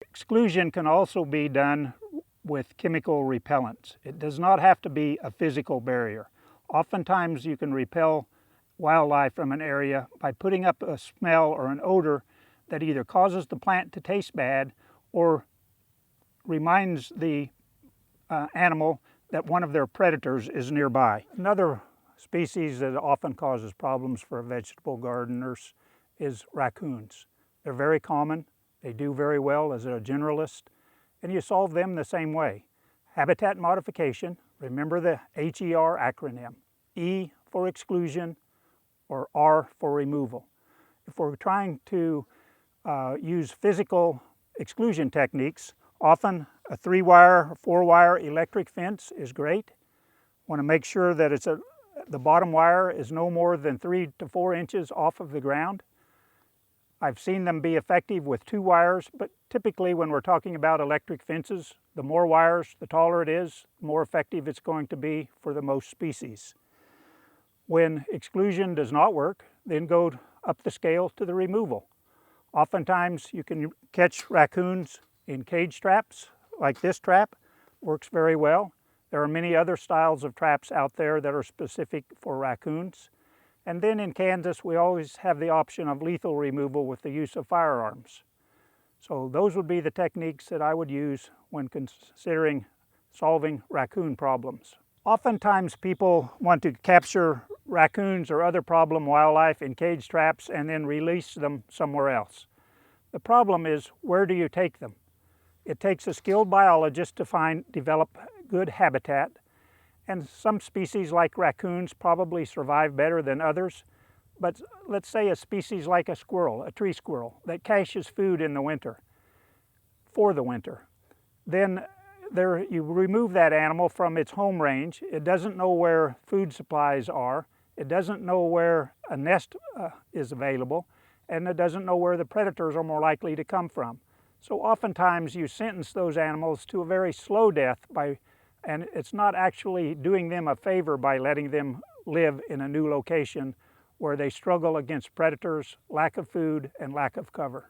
Exclusion can also be done with chemical repellents. It does not have to be a physical barrier. Oftentimes you can repel wildlife from an area by putting up a smell or an odor that either causes the plant to taste bad or reminds the animal that one of their predators is nearby. Another species that often causes problems for vegetable gardeners is raccoons. They're very common. They do very well as a generalist, and you solve them the same way. Habitat modification, remember the HER acronym. E for exclusion or R for removal. If we're trying to use physical exclusion techniques, often a 3-wire or 4-wire electric fence is great. Want to make sure that the bottom wire is no more than 3 to 4 inches off of the ground. I've seen them be effective with 2 wires, but typically when we're talking about electric fences, the more wires, the taller it is, the more effective it's going to be for the most species. When exclusion does not work, then go up the scale to the removal. Oftentimes you can catch raccoons in cage traps, like this trap, works very well. There are many other styles of traps out there that are specific for raccoons. And then in Kansas, we always have the option of lethal removal with the use of firearms. So those would be the techniques that I would use when considering solving raccoon problems. Oftentimes people want to capture raccoons or other problem wildlife in cage traps and then release them somewhere else. The problem is, where do you take them? It takes a skilled biologist to develop good habitat, and some species like raccoons probably survive better than others. But let's say a species like a squirrel, a tree squirrel, that caches food in the winter, for the winter. Then you remove that animal from its home range. It doesn't know where food supplies are. It doesn't know where a nest is available, and it doesn't know where the predators are more likely to come from. So oftentimes you sentence those animals to a very slow death and it's not actually doing them a favor by letting them live in a new location where they struggle against predators, lack of food, and lack of cover.